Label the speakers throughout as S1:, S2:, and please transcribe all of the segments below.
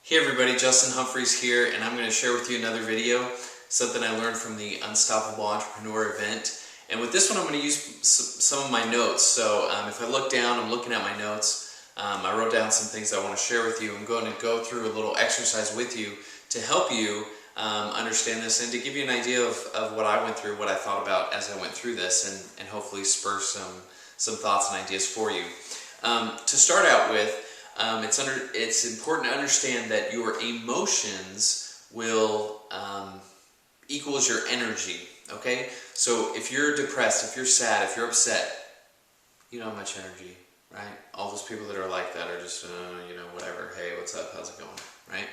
S1: Hey everybody, Justin Humphreys here, and I'm going to share with you another video, something I learned from the Unstoppable Entrepreneur event. And with this one I'm going to use some of my notes. So if I look down, I'm looking at my notes. I wrote down some things I want to share with you. I'm going to go through a little exercise with you to help you understand this and to give you an idea of what I went through, what I thought about as I went through this, and hopefully spur some thoughts and ideas for you. To start out with, it's important to understand that your emotions will equals your energy, okay? So if you're depressed, if you're sad, if you're upset, you don't have much energy, right? All those people that are like that are just, whatever, hey, what's up, how's it going, right?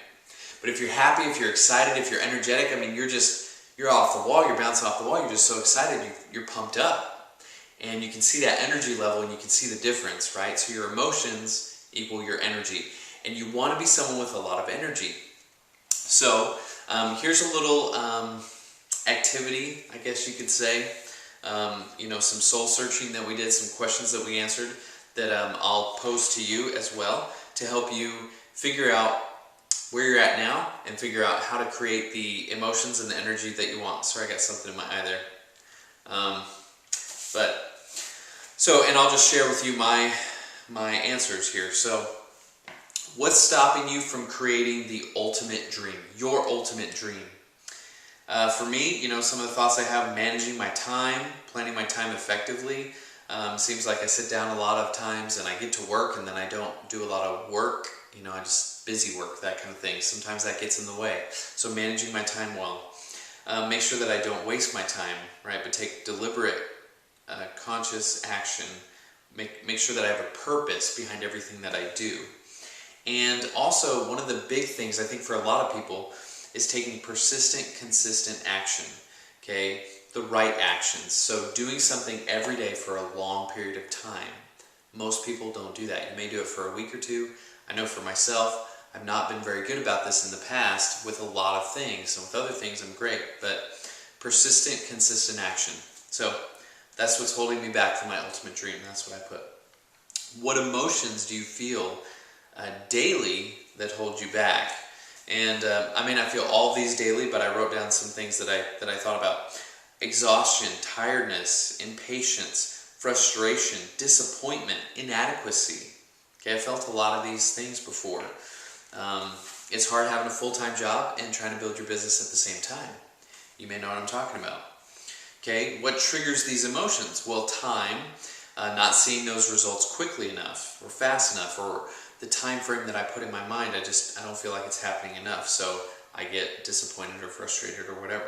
S1: But if you're happy, if you're excited, if you're energetic, I mean, you're off the wall, you're bouncing off the wall, you're just so excited, you're pumped up. And you can see that energy level and you can see the difference, right? So your emotions equal your energy. And you want to be someone with a lot of energy. So here's a little activity, I guess you could say. Some soul searching that we did, some questions that we answered that I'll pose to you as well to help you figure out where you're at now and figure out how to create the emotions and the energy that you want. Sorry, I got something in my eye there. And I'll just share with you my answers here. So, what's stopping you from creating the ultimate dream, your ultimate dream? For me, some of the thoughts I have: managing my time, planning my time effectively. Seems like I sit down a lot of times and I get to work and then I don't do a lot of work. I just busy work, that kind of thing. Sometimes that gets in the way. So managing my time well. Make sure that I don't waste my time, right? But take deliberate, conscious action. Make sure that I have a purpose behind everything that I do. And also, one of the big things I think for a lot of people is taking persistent, consistent action. Okay? The right actions. So doing something every day for a long period of time. Most people don't do that. You may do it for a week or two. I know for myself, I've not been very good about this in the past with a lot of things. And with other things, I'm great. But persistent, consistent action. So that's what's holding me back from my ultimate dream. That's what I put. What emotions do you feel daily that hold you back? And I may not feel all of these daily, but I wrote down some things that I thought about. Exhaustion, tiredness, impatience, frustration, disappointment, inadequacy. Okay, I felt a lot of these things before. It's hard having a full-time job and trying to build your business at the same time. You may know what I'm talking about. Okay, what triggers these emotions? Well, time, not seeing those results quickly enough or fast enough, or the time frame that I put in my mind, I don't feel like it's happening enough, so I get disappointed or frustrated or whatever.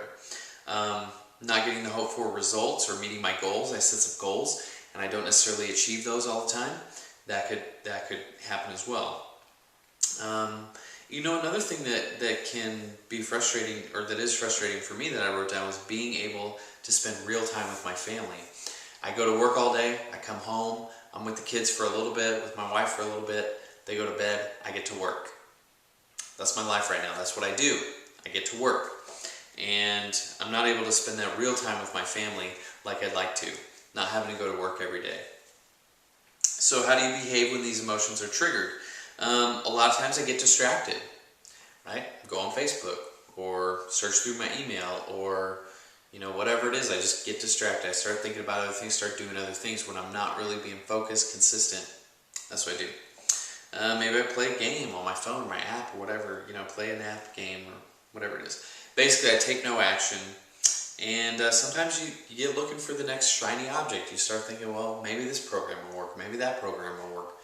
S1: Not getting the hoped for results or meeting my goals. I set some goals and I don't necessarily achieve those all the time. That could happen as well. Another thing that can be frustrating, or that is frustrating for me that I wrote down, was being able to spend real time with my family. I go to work all day, I come home, I'm with the kids for a little bit, with my wife for a little bit, they go to bed, I get to work. That's my life right now, that's what I do. I get to work. And I'm not able to spend that real time with my family like I'd like to, not having to go to work every day. So how do you behave when these emotions are triggered? A lot of times I get distracted, right? Go on Facebook or search through my email or whatever it is. I just get distracted. I start thinking about other things, start doing other things when I'm not really being focused, consistent. That's what I do. Maybe I play a game on my phone, my app, or whatever, play an app game or whatever it is. Basically, I take no action. And sometimes you get looking for the next shiny object. You start thinking, well, maybe this program will work, maybe that program will work,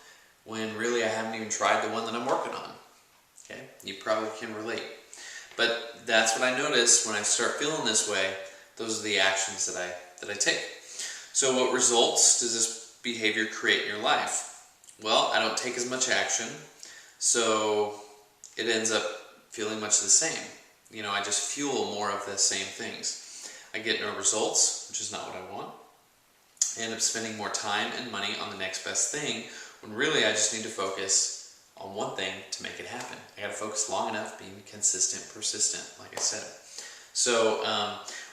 S1: when really I haven't even tried the one that I'm working on. Okay, you probably can relate. But that's what I notice when I start feeling this way. Those are the actions that I take. So what results does this behavior create in your life? Well, I don't take as much action, so it ends up feeling much the same. I just fuel more of the same things. I get no results, which is not what I want. I end up spending more time and money on the next best thing, when really I just need to focus on one thing to make it happen. I got to focus long enough, being consistent, persistent, like I said. So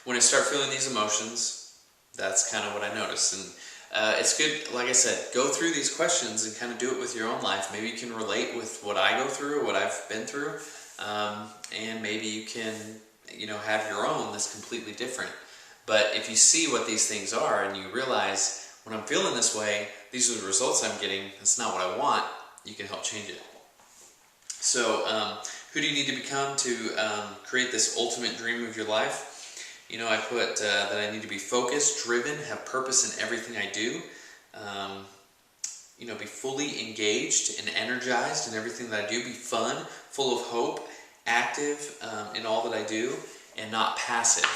S1: when I start feeling these emotions, that's kind of what I notice. And it's good, like I said, go through these questions and kind of do it with your own life. Maybe you can relate with what I go through or what I've been through, and maybe you can, have your own that's completely different. But if you see what these things are and you realize, when I'm feeling this way, these are the results I'm getting, that's not what I want, you can help change it. So, who do you need to become to create this ultimate dream of your life? I put that I need to be focused, driven, have purpose in everything I do. Be fully engaged and energized in everything that I do. Be fun, full of hope, active in all that I do, and not passive.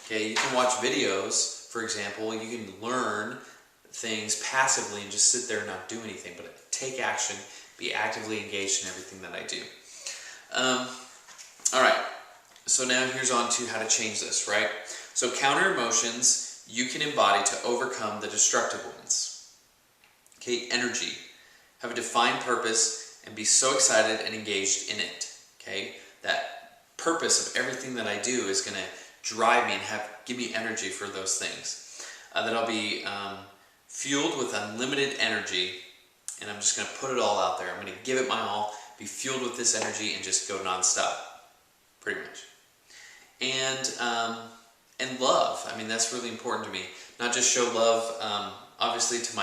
S1: Okay, you can watch videos, for example. You can learn things passively and just sit there and not do anything, but take action, be actively engaged in everything that I do. All right, so now here's on to how to change this, right? So counter emotions you can embody to overcome the destructive ones. Okay, energy. Have a defined purpose and be so excited and engaged in it. Okay, that purpose of everything that I do is going to drive me and give me energy for those things. That I'll be fueled with unlimited energy, and I'm just going to put it all out there. I'm going to give it my all, be fueled with this energy, and just go nonstop, pretty much. And love. I mean, that's really important to me. Not just show love, obviously, to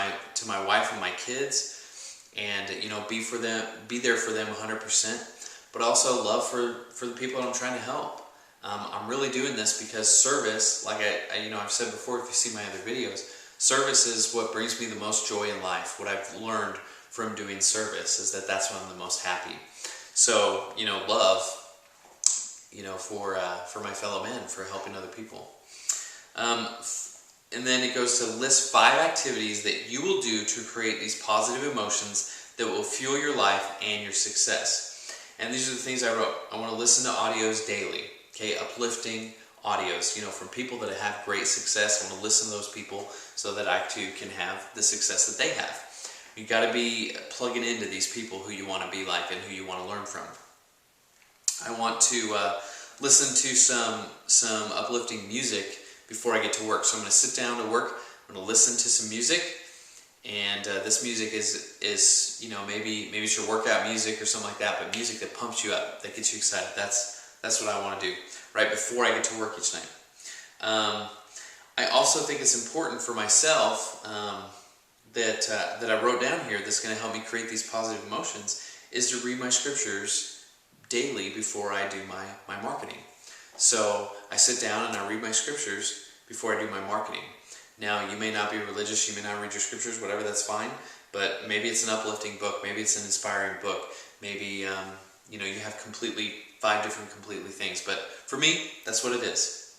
S1: my wife and my kids, and be there for them 100%. But also love for the people that I'm trying to help. I'm really doing this because service, like I've said before, if you see my other videos, service is what brings me the most joy in life. What I've learned from doing service is that's when I'm the most happy. So, love, for my fellow men, for helping other people. And then it goes to list 5 activities that you will do to create these positive emotions that will fuel your life and your success. And these are the things I wrote. I want to listen to audios daily. Okay, uplifting audios, from people that have great success. I want to listen to those people so that I too can have the success that they have. You got to be plugging into these people who you want to be like and who you want to learn from. I want to listen to some uplifting music before I get to work. So I'm going to sit down to work. I'm going to listen to some music, and this music is maybe it's your workout music or something like that, but music that pumps you up, that gets you excited. That's what I want to do right before I get to work each night. I also think it's important for myself that I wrote down here that's going to help me create these positive emotions is to read my scriptures daily before I do my marketing. So I sit down and I read my scriptures before I do my marketing. Now, you may not be religious, you may not read your scriptures, whatever, that's fine, but maybe it's an uplifting book, maybe it's an inspiring book, maybe you have 5 different completely things, but for me, that's what it is.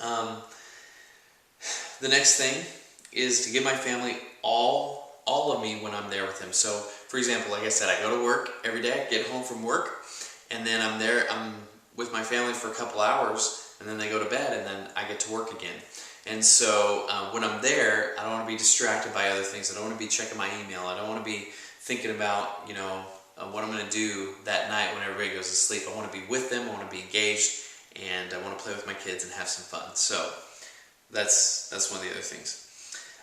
S1: The next thing is to give my family all of me when I'm there with them. So, for example, like I said, I go to work every day, I get home from work, and then I'm with my family for a couple hours, and then they go to bed, and then I get to work again. And so when I'm there, I don't want to be distracted by other things. I don't want to be checking my email. I don't want to be thinking about, what I'm going to do that night when everybody goes to sleep. I want to be with them. I want to be engaged, and I want to play with my kids and have some fun. So that's one of the other things.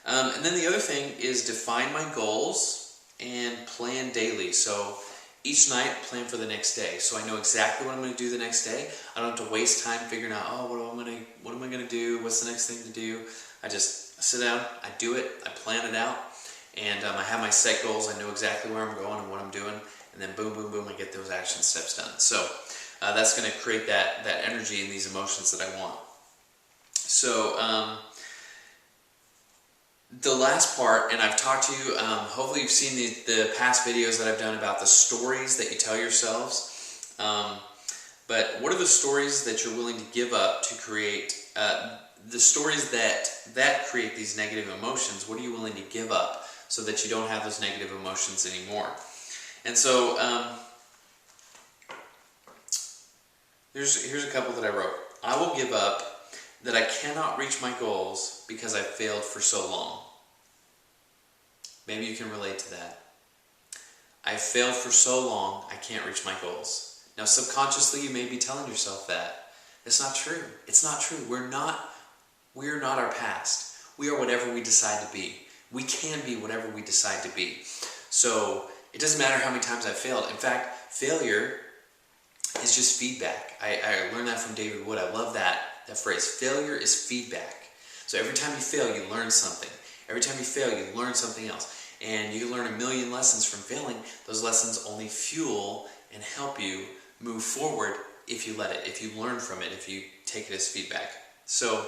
S1: And then the other thing is define my goals and plan daily. So each night, plan for the next day. So I know exactly what I'm going to do the next day. I don't have to waste time figuring out, what am I going to do? What's the next thing to do? I sit down, I do it, I plan it out, and I have my set goals. I know exactly where I'm going and what I'm doing, and then boom, boom, boom, I get those action steps done. So that's going to create that energy and these emotions that I want. So the last part, and I've talked to you, hopefully you've seen the past videos that I've done about the stories that you tell yourselves. But what are the stories that you're willing to give up to create, the stories that create these negative emotions? What are you willing to give up so that you don't have those negative emotions anymore? And so here's a couple that I wrote. I will give up that I cannot reach my goals because I failed for so long. Maybe you can relate to that. I failed for so long, I can't reach my goals. Now, subconsciously, you may be telling yourself that. It's not true. It's not true. We're not our past. We are whatever we decide to be. We can be whatever we decide to be. So it doesn't matter how many times I've failed. In fact, failure is just feedback. I learned that from David Wood. I love that phrase. Failure is feedback. So every time you fail, you learn something. Every time you fail, you learn something else. And you can learn a million lessons from failing. Those lessons only fuel and help you move forward if you let it, if you learn from it, if you take it as feedback. So,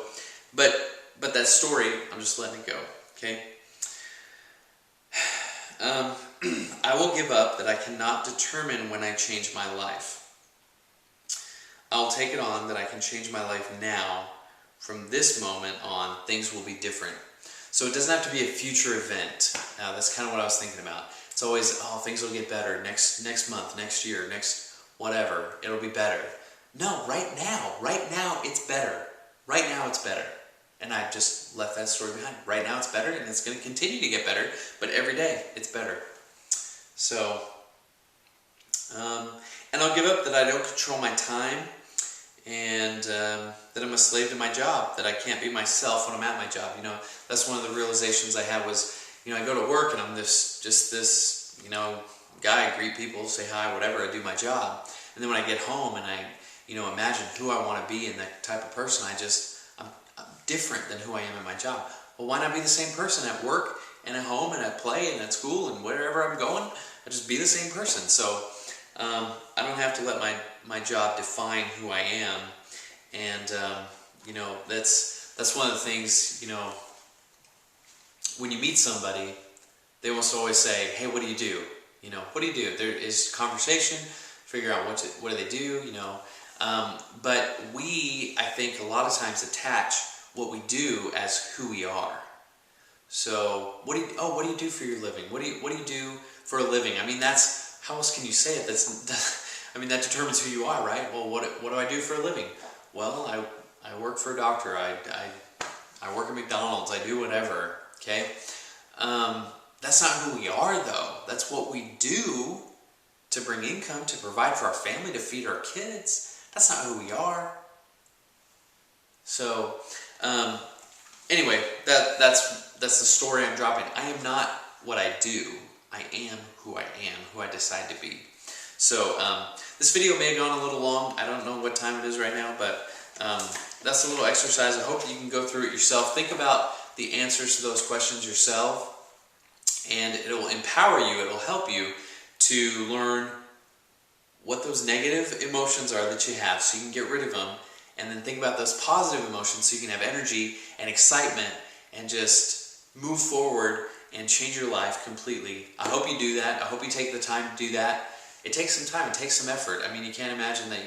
S1: but that story, I'm just letting it go, okay? I will give up that I cannot determine when I change my life. I'll take it on that I can change my life now. From this moment on, things will be different. So it doesn't have to be a future event. Now, that's kind of what I was thinking about. It's always, oh, things will get better next month, next year, next whatever. It'll be better. No, right now it's better. Right now it's better. And I just left that story behind. Right now it's better, and it's going to continue to get better, but every day it's better. So, and I'll give up that I don't control my time, and that I'm a slave to my job, that I can't be myself when I'm at my job. You know, that's one of the realizations I had was, you know, I go to work and I'm just this, you know, guy, I greet people, say hi, whatever, I do my job. And then when I get home and I, you know, imagine who I want to be and that type of person, I'm different than who I am in my job. Well, why not be the same person at work and at home and at play and at school and wherever I'm going? I just be the same person. So I don't have to let my job define who I am. And you know, that's one of the things, you know, when you meet somebody, they almost always say, hey, what do you do? You know, what do you do? There is conversation, figure out what do they do, you know. But we, I think, a lot of times attach what we do as who we are. So, what do you do for your living? What do you do for a living? I mean, that's, how else can you say it? I mean, that determines who you are, right? Well, what do I do for a living? Well, I work for a doctor. I work at McDonald's. I do whatever. Okay. That's not who we are, though. That's what we do to bring income, to provide for our family, to feed our kids. That's not who we are. So, anyway, that's the story I'm dropping. I am not what I do. I am, who I decide to be. So, this video may have gone a little long. I don't know what time it is right now, but that's a little exercise. I hope you can go through it yourself. Think about the answers to those questions yourself, and it will empower you. It will help you to learn what those negative emotions are that you have so you can get rid of them, and then think about those positive emotions so you can have energy and excitement and just move forward and change your life completely. I hope you do that. I hope you take the time to do that. It takes some time. It takes some effort. I mean, you can't imagine that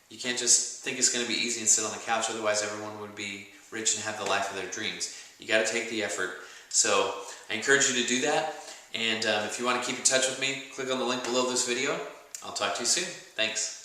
S1: you can't just think it's going to be easy and sit on the couch. Otherwise, everyone would be rich and have the life of their dreams. You got to take the effort. So I encourage you to do that. And if you want to keep in touch with me, click on the link below this video. I'll talk to you soon. Thanks.